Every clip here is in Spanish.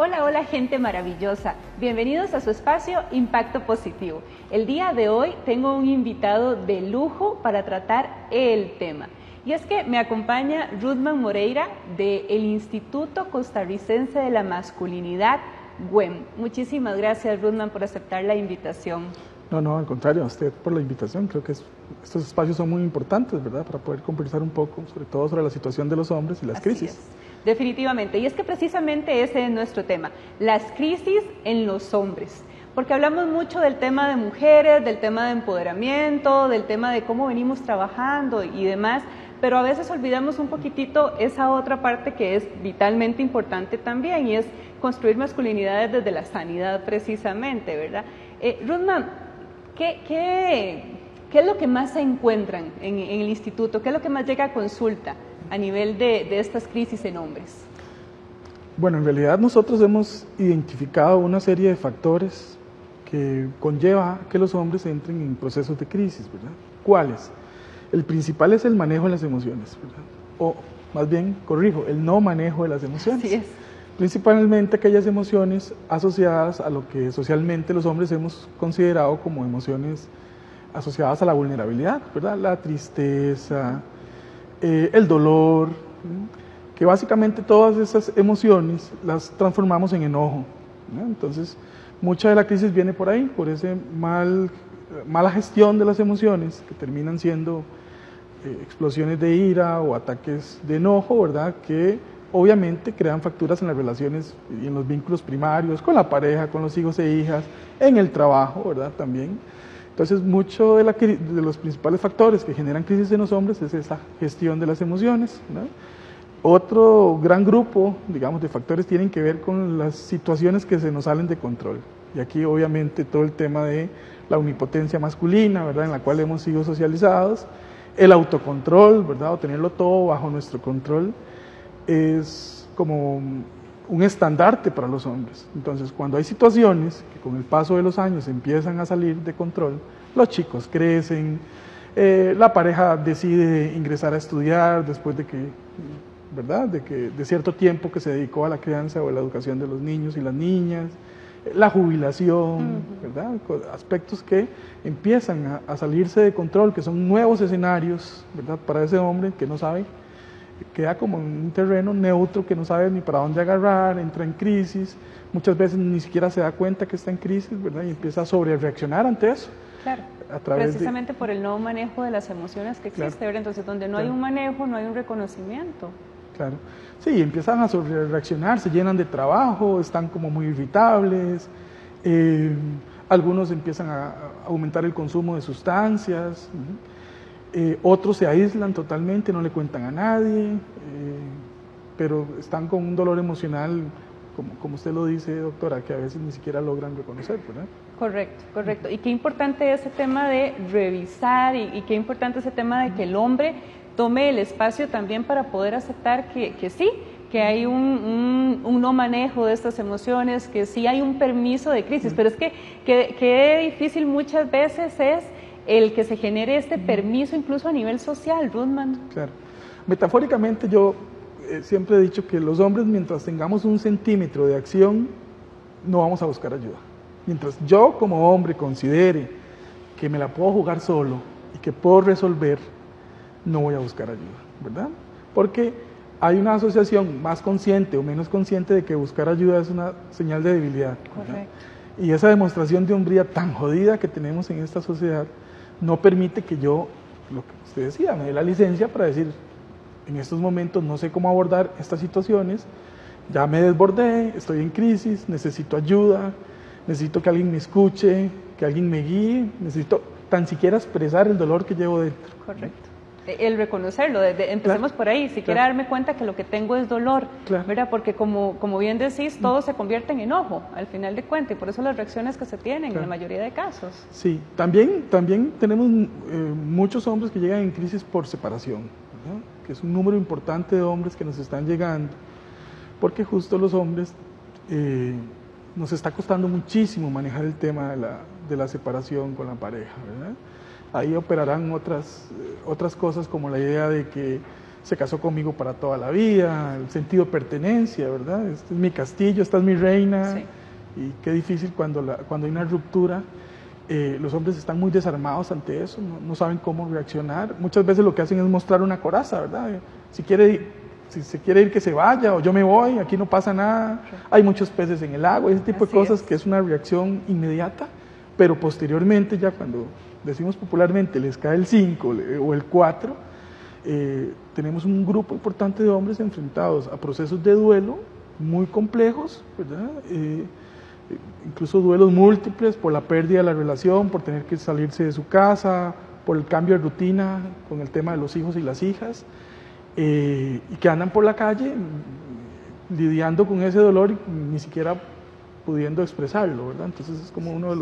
Hola, hola gente maravillosa, bienvenidos a su espacio Impacto Positivo. El día de hoy tengo un invitado de lujo para tratar el tema. Y es que me acompaña Ruthman Moreira del Instituto Costarricense de la Masculinidad, WEM. Muchísimas gracias, Ruthman, por aceptar la invitación. No, al contrario, a usted por la invitación. Creo que estos espacios son muy importantes, ¿verdad? Para poder conversar un poco, sobre todo sobre la situación de los hombres y las crisis. Definitivamente, y es que precisamente ese es nuestro tema, las crisis en los hombres, porque hablamos mucho del tema de mujeres, del tema de empoderamiento, del tema de cómo venimos trabajando y demás, pero a veces olvidamos un poquitito esa otra parte que es vitalmente importante también, y es construir masculinidades desde la sanidad precisamente, ¿verdad? Ruthman, ¿qué es lo que más se encuentran en el instituto? ¿Qué es lo que más llega a consulta a nivel de estas crisis en hombres? Bueno, en realidad nosotros hemos identificado una serie de factores que conlleva que los hombres entren en procesos de crisis, ¿verdad? ¿Cuáles? El principal es el manejo de las emociones, ¿verdad? O más bien, corrijo, el no manejo de las emociones. Así es. Principalmente aquellas emociones asociadas a lo que socialmente los hombres hemos considerado como emociones asociadas a la vulnerabilidad, ¿verdad? La tristeza, el dolor, que básicamente todas esas emociones las transformamos en enojo, ¿no? Entonces, mucha de la crisis viene por ahí, por esa mala gestión de las emociones, que terminan siendo explosiones de ira o ataques de enojo, ¿verdad? Que obviamente crean fracturas en las relaciones y en los vínculos primarios, con la pareja, con los hijos e hijas, en el trabajo, ¿verdad? También. Entonces, mucho de los principales factores que generan crisis en los hombres es esa gestión de las emociones, ¿no? Otro gran grupo, digamos, de factores tienen que ver con las situaciones que se nos salen de control. Y aquí, obviamente, todo el tema de la omnipotencia masculina, ¿verdad?, en la cual hemos sido socializados, el autocontrol, ¿verdad?, o tenerlo todo bajo nuestro control, es como un estandarte para los hombres. Entonces, cuando hay situaciones que con el paso de los años empiezan a salir de control, los chicos crecen, la pareja decide ingresar a estudiar después de que, ¿verdad?, de cierto tiempo que se dedicó a la crianza o a la educación de los niños y las niñas, la jubilación, ¿verdad?, aspectos que empiezan a salirse de control, que son nuevos escenarios, ¿verdad?, para ese hombre que no sabe, queda como en un terreno neutro que no sabe ni para dónde agarrar, entra en crisis, muchas veces ni siquiera se da cuenta que está en crisis, ¿verdad?, y empieza a sobrereaccionar ante eso. Claro, precisamente por el no manejo de las emociones que existe, claro, ¿verdad? Entonces, donde no hay un manejo, no hay un reconocimiento. Claro, sí, empiezan a sobrereaccionar, se llenan de trabajo, están como muy irritables, algunos empiezan a aumentar el consumo de sustancias, otros se aíslan totalmente, no le cuentan a nadie, pero están con un dolor emocional, como usted lo dice, doctora, que a veces ni siquiera logran reconocer, ¿verdad? Correcto, correcto. Y qué importante ese tema de revisar y qué importante ese tema de que el hombre tome el espacio también para poder aceptar que sí, que hay un no manejo de estas emociones, que sí hay un permiso de crisis, pero es que difícil muchas veces es el que se genere este permiso incluso a nivel social, Ruthman. Claro. Metafóricamente yo siempre he dicho que los hombres, mientras tengamos 1 centímetro de acción, no vamos a buscar ayuda. Mientras yo como hombre considere que me la puedo jugar solo y que puedo resolver, no voy a buscar ayuda, ¿verdad? Porque hay una asociación más consciente o menos consciente de que buscar ayuda es una señal de debilidad, ¿verdad? Correcto. Y esa demostración de hombría tan jodida que tenemos en esta sociedad no permite que yo, lo que usted decía, me dé la licencia para decir, en estos momentos no sé cómo abordar estas situaciones, ya me desbordé, estoy en crisis, necesito ayuda, necesito que alguien me escuche, que alguien me guíe, necesito tan siquiera expresar el dolor que llevo dentro. Correcto. El reconocerlo, empecemos por ahí, siquiera darme cuenta que lo que tengo es dolor, ¿verdad? Porque como bien decís, todo se convierte en enojo al final de cuentas, y por eso las reacciones que se tienen en la mayoría de casos. Sí, también tenemos muchos hombres que llegan en crisis por separación, ¿verdad?, que es un número importante de hombres que nos están llegando, porque justo los hombres nos está costando muchísimo manejar el tema de la separación con la pareja, ¿verdad? Ahí operarán otras cosas como la idea de que se casó conmigo para toda la vida, el sentido de pertenencia, ¿verdad? Este es mi castillo, esta es mi reina, Sí. y qué difícil cuando hay una ruptura. Los hombres están muy desarmados ante eso, no saben cómo reaccionar. Muchas veces lo que hacen es mostrar una coraza, ¿verdad? Si se quiere ir, que se vaya, o yo me voy, aquí no pasa nada, hay muchos peces en el agua, ese tipo de cosas que es una reacción inmediata, pero posteriormente, ya cuando decimos popularmente les cae el 5 o el 4, tenemos un grupo importante de hombres enfrentados a procesos de duelo muy complejos, ¿verdad? Incluso duelos múltiples por la pérdida de la relación, por tener que salirse de su casa, por el cambio de rutina con el tema de los hijos y las hijas, y que andan por la calle lidiando con ese dolor y ni siquiera pudiendo expresarlo, ¿verdad? Entonces es como uno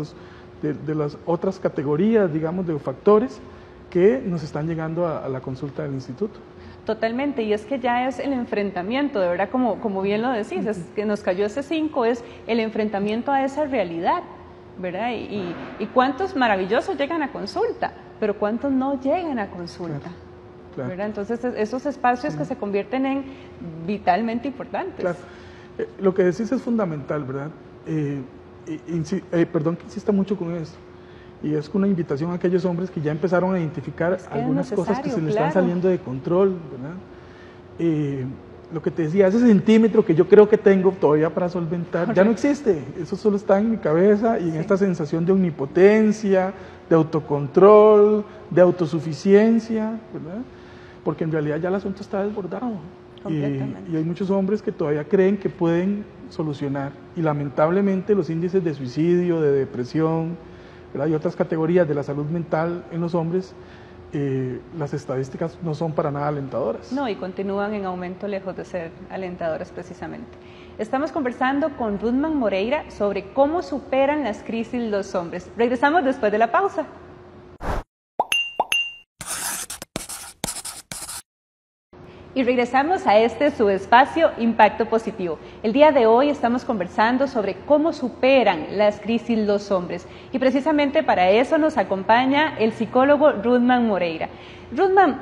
de las otras categorías, digamos, de factores que nos están llegando a la consulta del instituto. Totalmente, y es que ya es el enfrentamiento, de verdad, como bien lo decís, es que nos cayó ese 5, es el enfrentamiento a esa realidad, ¿verdad? Y cuántos maravillosos llegan a consulta, pero cuántos no llegan a consulta, claro. ¿verdad? Entonces esos espacios que se convierten en vitalmente importantes. Claro. Lo que decís es fundamental, ¿verdad? Perdón que insista mucho con esto. Y es una invitación a aquellos hombres que ya empezaron a identificar algunas cosas que se les están saliendo de control, ¿verdad? Lo que te decía, ese centímetro que yo creo que tengo todavía para solventar, ya no existe. Eso solo está en mi cabeza y en esta sensación de omnipotencia, de autocontrol, de autosuficiencia, ¿verdad? Porque en realidad ya el asunto está desbordado. Y hay muchos hombres que todavía creen que pueden solucionar. Y lamentablemente los índices de suicidio, de depresión, ¿verdad? Y otras categorías de la salud mental en los hombres, las estadísticas no son para nada alentadoras. No, y continúan en aumento lejos de ser alentadoras precisamente. Estamos conversando con Ruthman Moreira sobre cómo superan las crisis los hombres. Regresamos después de la pausa. Y regresamos a este su espacio Impacto Positivo. El día de hoy estamos conversando sobre cómo superan las crisis los hombres. Y precisamente para eso nos acompaña el psicólogo Ruthman Moreira. Ruthman,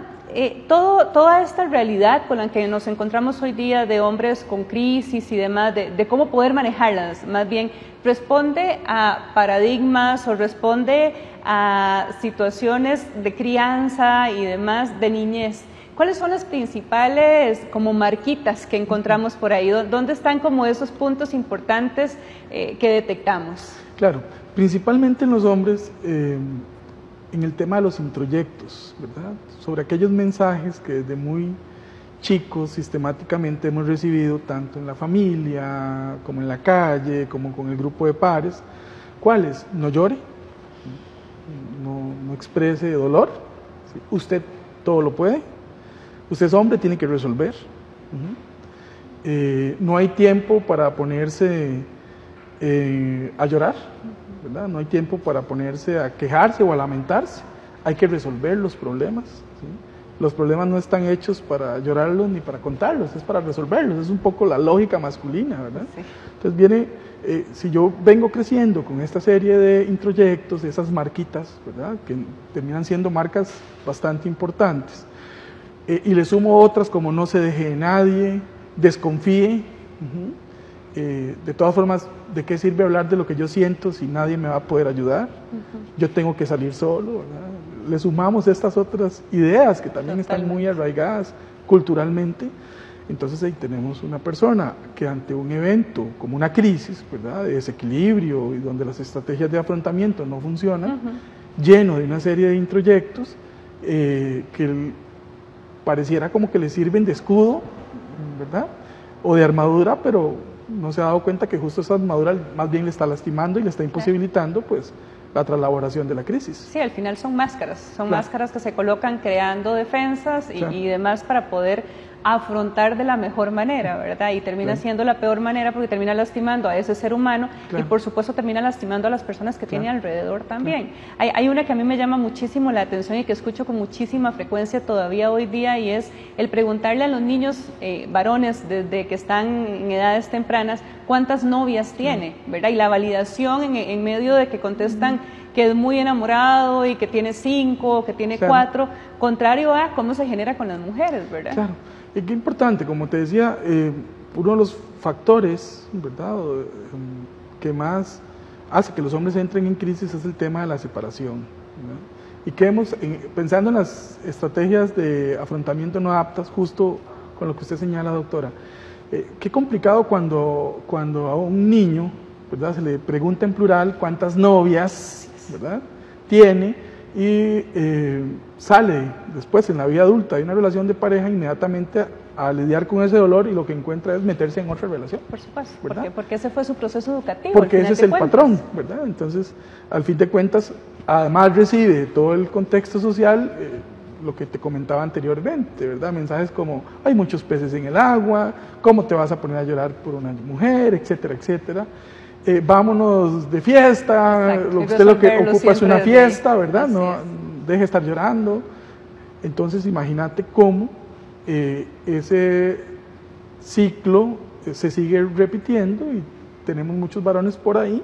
toda esta realidad con la que nos encontramos hoy día de hombres con crisis y demás, de cómo poder manejarlas, más bien, ¿responde a paradigmas o responde a situaciones de crianza y demás de niñez? ¿Cuáles son las principales como marquitas que encontramos por ahí? ¿Dónde están como esos puntos importantes que detectamos? Claro, principalmente en los hombres, en el tema de los introyectos, ¿verdad? Sobre aquellos mensajes que desde muy chicos sistemáticamente hemos recibido, tanto en la familia, como en la calle, como con el grupo de pares. ¿Cuáles? No llore, no exprese dolor, ¿sí? Usted todo lo puede. Usted es hombre, tiene que resolver. No hay tiempo para ponerse a llorar, ¿verdad? No hay tiempo para ponerse a quejarse o a lamentarse. Hay que resolver los problemas, ¿sí? Los problemas no están hechos para llorarlos ni para contarlos, es para resolverlos. Es un poco la lógica masculina, ¿verdad? Sí. Entonces si yo vengo creciendo con esta serie de introyectos, de esas marquitas, ¿verdad? Que terminan siendo marcas bastante importantes. Y le sumo otras como no se deje de nadie, desconfíe. De todas formas, ¿de qué sirve hablar de lo que yo siento si nadie me va a poder ayudar? Yo tengo que salir solo, ¿verdad? Le sumamos estas otras ideas que también están muy arraigadas culturalmente. Entonces ahí tenemos una persona que ante un evento como una crisis, ¿verdad? De desequilibrio y donde las estrategias de afrontamiento no funcionan, lleno de una serie de introyectos que pareciera como que le sirven de escudo, ¿verdad? O de armadura, pero no se ha dado cuenta que justo esa armadura más bien le está lastimando y le está imposibilitando, pues, la traslaboración de la crisis. Sí, al final son máscaras que se colocan creando defensas y demás para poder afrontar de la mejor manera, ¿verdad? Y termina siendo la peor manera porque termina lastimando a ese ser humano y por supuesto termina lastimando a las personas que tiene alrededor también. Hay una que a mí me llama muchísimo la atención y que escucho con muchísima frecuencia todavía hoy día y es el preguntarle a los niños varones desde que están en edades tempranas cuántas novias tiene, ¿verdad? Y la validación en medio de que contestan que es muy enamorado y que tiene 5, que tiene 4, contrario a cómo se genera con las mujeres, ¿verdad? Claro, y qué importante, como te decía, uno de los factores, ¿verdad?, que más hace que los hombres entren en crisis es el tema de la separación, ¿verdad? Y que pensando en las estrategias de afrontamiento no aptas, justo con lo que usted señala, doctora, qué complicado cuando a un niño, ¿verdad?, se le pregunta en plural cuántas novias, ¿verdad?, tiene, y sale después en la vida adulta de una relación de pareja, inmediatamente a lidiar con ese dolor, y lo que encuentra es meterse en otra relación. Por supuesto, porque ese fue su proceso educativo. Porque ese es el patrón, ¿verdad? Entonces, al fin de cuentas, además recibe todo el contexto social, lo que te comentaba anteriormente, ¿verdad? Mensajes como, hay muchos peces en el agua, ¿cómo te vas a poner a llorar por una mujer?, etcétera, etcétera. Vámonos de fiesta. Exacto, usted lo que ocupa es una fiesta, ¿verdad? No deje de estar llorando. Entonces, imagínate cómo ese ciclo se sigue repitiendo, y tenemos muchos varones por ahí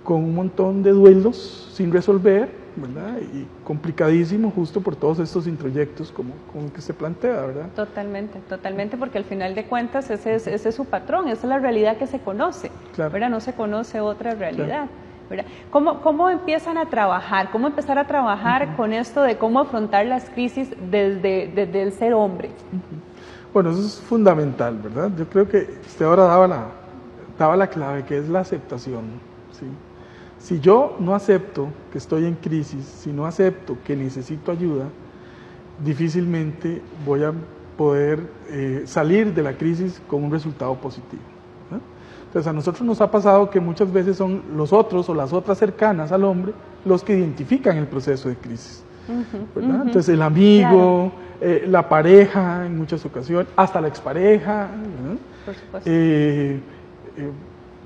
con un montón de duelos sin resolver, ¿verdad? Y complicadísimo justo por todos estos introyectos como que se plantea, ¿verdad? Totalmente, totalmente, porque al final de cuentas ese es su patrón, esa es la realidad que se conoce, claro, ¿verdad? No se conoce otra realidad. Claro. ¿Verdad? ¿Cómo empiezan a trabajar? ¿Cómo empezar a trabajar con esto de cómo afrontar las crisis desde el ser hombre? Bueno, eso es fundamental, ¿verdad? Yo creo que usted ahora daba la clave, que es la aceptación, ¿sí? Si yo no acepto que estoy en crisis, si no acepto que necesito ayuda, difícilmente voy a poder salir de la crisis con un resultado positivo, ¿no? Entonces, a nosotros nos ha pasado que muchas veces son los otros o las otras cercanas al hombre los que identifican el proceso de crisis, ¿verdad? Entonces, el amigo, claro, la pareja en muchas ocasiones, hasta la expareja, ¿verdad? Por supuesto.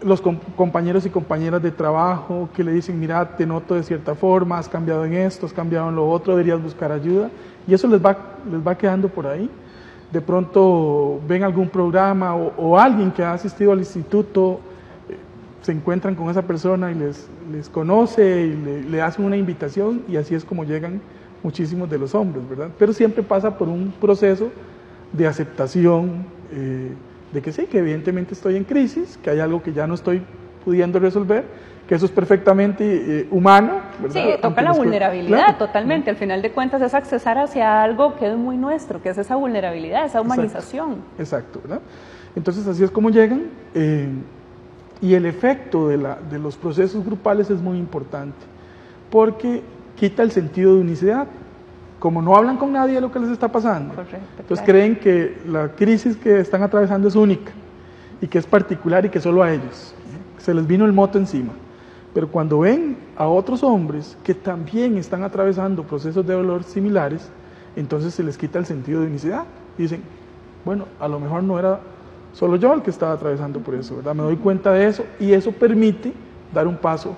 Los compañeros y compañeras de trabajo que le dicen, mira, te noto de cierta forma, has cambiado en esto, has cambiado en lo otro, deberías buscar ayuda, y eso les va quedando por ahí. De pronto ven algún programa o alguien que ha asistido al instituto, se encuentran con esa persona y les conoce y le hacen una invitación, y así es como llegan muchísimos de los hombres, ¿verdad? Pero siempre pasa por un proceso de aceptación, de que sí, que evidentemente estoy en crisis, que hay algo que ya no estoy pudiendo resolver, que eso es perfectamente humano, ¿verdad? Sí, toca la vulnerabilidad, claro, totalmente. Al final de cuentas es accesar hacia algo que es muy nuestro, que es esa vulnerabilidad, esa humanización. Exacto, ¿verdad? Entonces así es como llegan, y el efecto de los procesos grupales es muy importante, porque quita el sentido de unicidad. Como no hablan con nadie de lo que les está pasando, correcto, entonces claro, creen que la crisis que están atravesando es única y que es particular y que solo a ellos se les vino el moto encima. Pero cuando ven a otros hombres que también están atravesando procesos de dolor similares, entonces se les quita el sentido de unicidad. Dicen, bueno, a lo mejor no era solo yo el que estaba atravesando por eso, ¿verdad? Me doy cuenta de eso, y eso permite dar un paso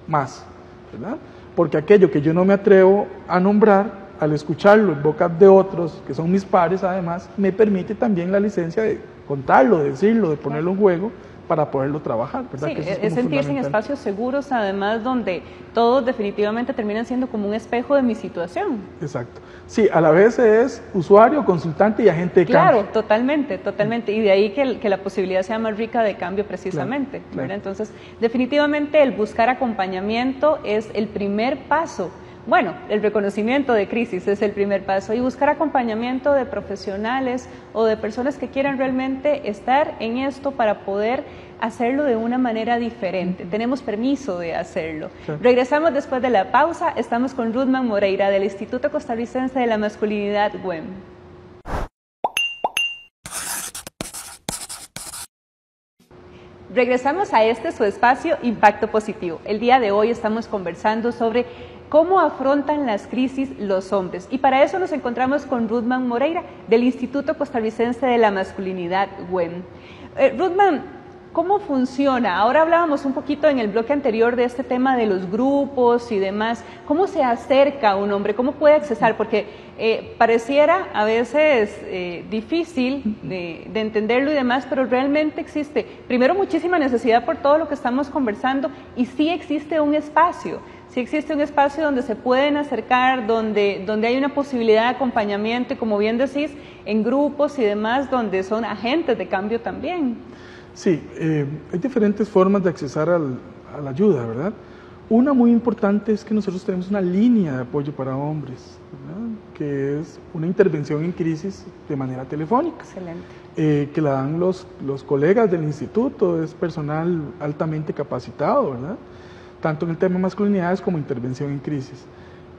más, ¿verdad? Porque aquello que yo no me atrevo a nombrar, al escucharlo en boca de otros, que son mis pares además, me permite también la licencia de contarlo, de decirlo, de ponerlo en juego para poderlo trabajar, ¿verdad? Sí, que es sentirse en espacios seguros, además, donde todos definitivamente terminan siendo como un espejo de mi situación. Exacto. Sí, a la vez es usuario, consultante y agente de cambio. Claro, totalmente, totalmente. Y de ahí que la posibilidad sea más rica de cambio precisamente. Claro, claro. Entonces, definitivamente el buscar acompañamiento es el primer paso. Bueno, el reconocimiento de crisis es el primer paso, y buscar acompañamiento de profesionales o de personas que quieran realmente estar en esto para poder hacerlo de una manera diferente. Tenemos permiso de hacerlo. Sí. Regresamos después de la pausa. Estamos con Ruthman Moreira del Instituto Costarricense de la Masculinidad, WEM. Regresamos a su espacio Impacto Positivo. El día de hoy estamos conversando sobre cómo afrontan las crisis los hombres. Y para eso nos encontramos con Ruthman Moreira del Instituto Costarricense de la Masculinidad, WEM. Ruthman, ¿Cómo funciona? Ahora hablábamos un poquito en el bloque anterior de este tema de los grupos y demás. ¿Cómo se acerca a un hombre? ¿Cómo puede accesar? Porque pareciera a veces difícil de entenderlo y demás, pero realmente existe, primero, muchísima necesidad por todo lo que estamos conversando, y sí existe un espacio. Sí existe un espacio donde se pueden acercar, donde hay una posibilidad de acompañamiento y, como bien decís, en grupos y demás, donde son agentes de cambio también. Sí, hay diferentes formas de accesar a la ayuda, ¿verdad? Una muy importante es que nosotros tenemos una línea de apoyo para hombres, ¿verdad? Que es una intervención en crisis de manera telefónica. Excelente. Que la dan los colegas del instituto, es personal altamente capacitado, ¿verdad? Tanto en el tema de masculinidades como intervención en crisis.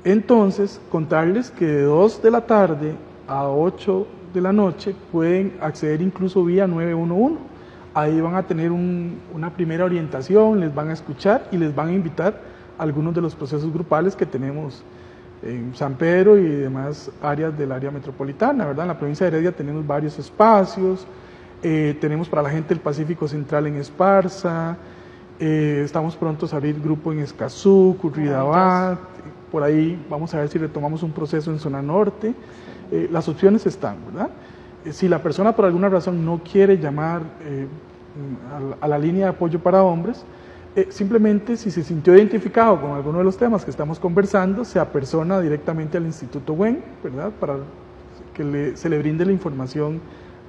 Entonces, contarles que de 2 de la tarde a 8 de la noche pueden acceder incluso vía 911. Ahí van a tener una primera orientación, les van a escuchar y les van a invitar a algunos de los procesos grupales que tenemos en San Pedro y demás áreas del área metropolitana, ¿verdad? En la provincia de Heredia tenemos varios espacios, tenemos para la gente del Pacífico Central en Esparza, estamos prontos a abrir grupo en Escazú, Curridabat, por ahí vamos a ver si retomamos un proceso en Zona Norte. Las opciones están, ¿verdad? Si la persona por alguna razón no quiere llamar a la línea de apoyo para hombres, simplemente si se sintió identificado con alguno de los temas que estamos conversando, se apersona directamente al Instituto WEN, ¿verdad? Para que se le brinde la información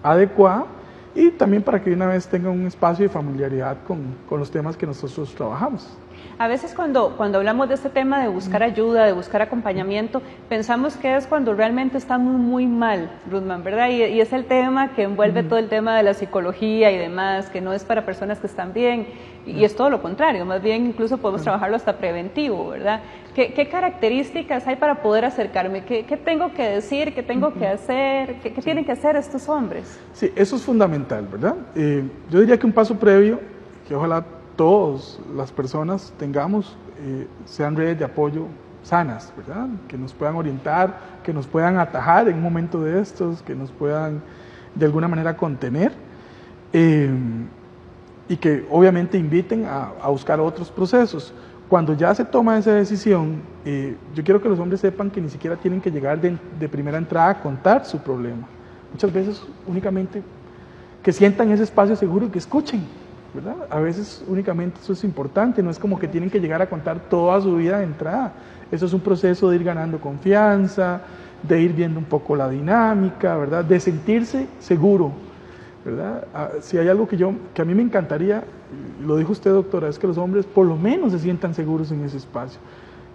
adecuada y también para que de una vez tenga un espacio de familiaridad con los temas que nosotros trabajamos. A veces cuando hablamos de este tema de buscar ayuda, de buscar acompañamiento, pensamos que es cuando realmente estamos muy mal, Ruthman, ¿verdad? Y es el tema que envuelve todo el tema de la psicología y demás, que no es para personas que están bien, y es todo lo contrario, más bien incluso podemos trabajarlo hasta preventivo, ¿verdad? ¿Qué características hay para poder acercarme? ¿Qué tengo que decir? ¿Qué tengo que hacer? ¿Qué tienen que hacer estos hombres? Sí, eso es fundamental, ¿verdad? Yo diría que un paso previo, que ojalá todas las personas tengamos, sean redes de apoyo sanas, ¿verdad? Que nos puedan orientar, que nos puedan atajar en un momento de estos, que nos puedan de alguna manera contener y que obviamente inviten a buscar otros procesos. Cuando ya se toma esa decisión, yo quiero que los hombres sepan que ni siquiera tienen que llegar de primera entrada a contar su problema. Muchas veces únicamente que sientan ese espacio seguro y que escuchen, ¿verdad? A veces únicamente eso es importante, no es como que tienen que llegar a contar toda su vida de entrada. Eso es un proceso de ir ganando confianza, de ir viendo un poco la dinámica, ¿verdad? De sentirse seguro, ¿verdad? Si hay algo que a mí me encantaría, lo dijo usted, doctora, es que los hombres por lo menos se sientan seguros en ese espacio,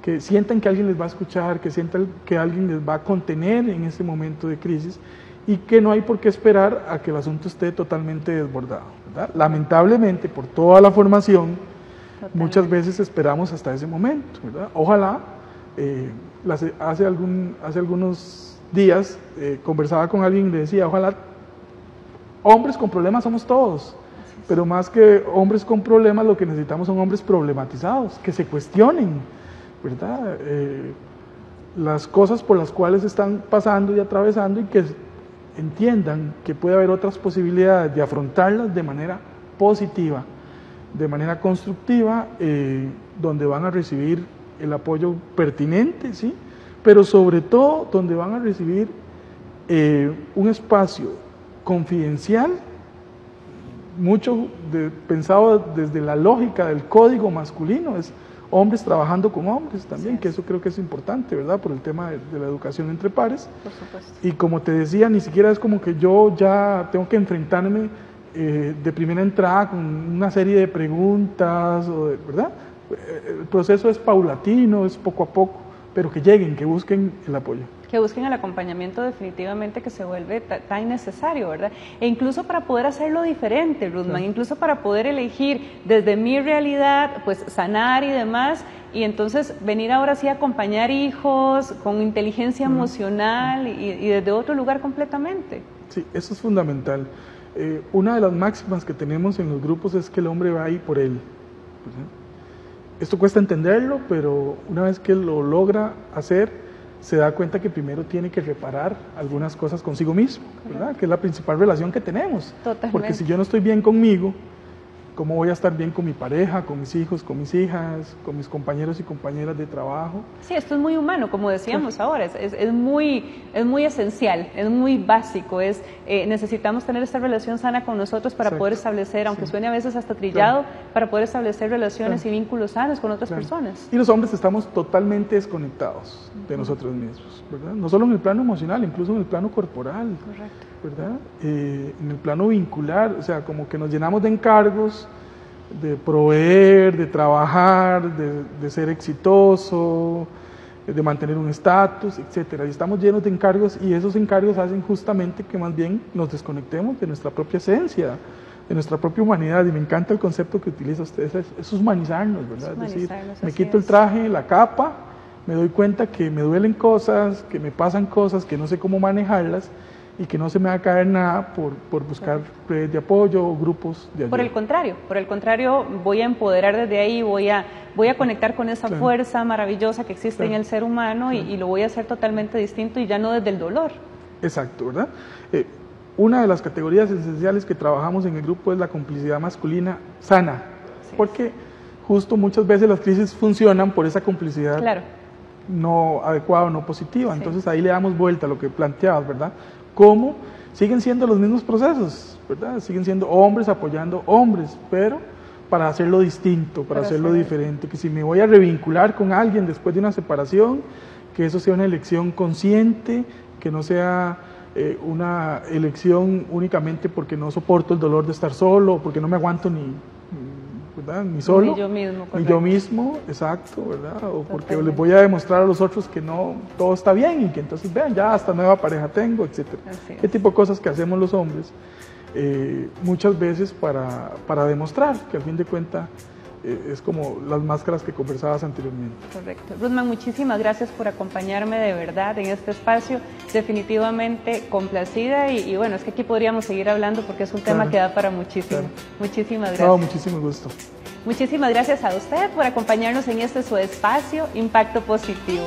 que sientan que alguien les va a escuchar, que sientan que alguien les va a contener en ese momento de crisis y que no hay por qué esperar a que el asunto esté totalmente desbordado, ¿verdad? Lamentablemente, por toda la formación, muchas veces esperamos hasta ese momento, ¿verdad? Ojalá, hace algunos días conversaba con alguien y le decía, ojalá hombres con problemas somos todos, pero más que hombres con problemas, lo que necesitamos son hombres problematizados, que se cuestionen, ¿verdad? Las cosas por las cuales están pasando y atravesando y que entiendan que puede haber otras posibilidades de afrontarlas de manera positiva, de manera constructiva, donde van a recibir el apoyo pertinente, ¿sí? Pero sobre todo donde van a recibir un espacio confidencial, mucho pensado desde la lógica del código masculino, es hombres trabajando con hombres también, que eso creo que es importante, ¿verdad? Por el tema de la educación entre pares. Por supuesto. Y como te decía, ni siquiera es como que yo ya tengo que enfrentarme de primera entrada con una serie de preguntas, ¿verdad? El proceso es paulatino, es poco a poco, pero que lleguen, que busquen el apoyo. Que busquen el acompañamiento definitivamente, que se vuelve tan necesario, ¿verdad? E incluso para poder hacerlo diferente, Ruthman, sí. Incluso para poder elegir desde mi realidad, pues sanar y demás, y entonces venir ahora sí a acompañar hijos con inteligencia emocional y desde otro lugar completamente. Sí, eso es fundamental. Una de las máximas que tenemos en los grupos es que el hombre va ahí por él, ¿verdad? Esto cuesta entenderlo, pero una vez que lo logra hacer, se da cuenta que primero tiene que reparar algunas cosas consigo mismo, ¿verdad? Que es la principal relación que tenemos. Totalmente. Porque si yo no estoy bien conmigo, cómo voy a estar bien con mi pareja, con mis hijos, con mis hijas, con mis compañeros y compañeras de trabajo. Sí, esto es muy humano, como decíamos ahora, es muy esencial, es muy básico, necesitamos tener esta relación sana con nosotros para poder establecer, aunque suene a veces hasta trillado, para poder establecer relaciones y vínculos sanos con otras personas. Y los hombres estamos totalmente desconectados de nosotros mismos, ¿verdad? No solo en el plano emocional, incluso en el plano corporal. Correcto. ¿Verdad? En el plano vincular, o sea, como que nos llenamos de encargos, de proveer, de trabajar, de ser exitoso, de mantener un estatus, etcétera. Y estamos llenos de encargos y esos encargos hacen justamente que más bien nos desconectemos de nuestra propia esencia, de nuestra propia humanidad. Y me encanta el concepto que utiliza usted, es humanizarnos, ¿verdad? Es decir, me quito el traje, la capa, me doy cuenta que me duelen cosas, que me pasan cosas, que no sé cómo manejarlas, y que no se me va a caer nada por buscar redes de apoyo o grupos de ayuda. Por el contrario, voy a empoderar desde ahí, voy a conectar con esa fuerza maravillosa que existe en el ser humano y lo voy a hacer totalmente distinto y ya no desde el dolor. Exacto, ¿verdad? Una de las categorías esenciales que trabajamos en el grupo es la complicidad masculina sana, porque justo muchas veces las crisis funcionan por esa complicidad no adecuada o no positiva, entonces ahí le damos vuelta a lo que planteabas, ¿verdad? Cómo siguen siendo los mismos procesos, ¿verdad? Siguen siendo hombres apoyando hombres, pero para hacerlo distinto, para hacerlo diferente, que si me voy a revincular con alguien después de una separación, que eso sea una elección consciente, que no sea una elección únicamente porque no soporto el dolor de estar solo, porque no me aguanto ni solo, ni yo mismo, exacto, ¿verdad? O porque les voy a demostrar a los otros que no todo está bien y que entonces vean, ya hasta nueva pareja tengo, etcétera. ¿Qué tipo de cosas que hacemos los hombres? Muchas veces para demostrar que al fin de cuentas es como las máscaras que conversabas anteriormente. Correcto. Ruthman, muchísimas gracias por acompañarme de verdad en este espacio, definitivamente complacida y bueno, es que aquí podríamos seguir hablando porque es un tema que da para muchísimo. Muchísimas gracias. No, muchísimo gusto. Muchísimas gracias a usted por acompañarnos en este su espacio, Impacto Positivo.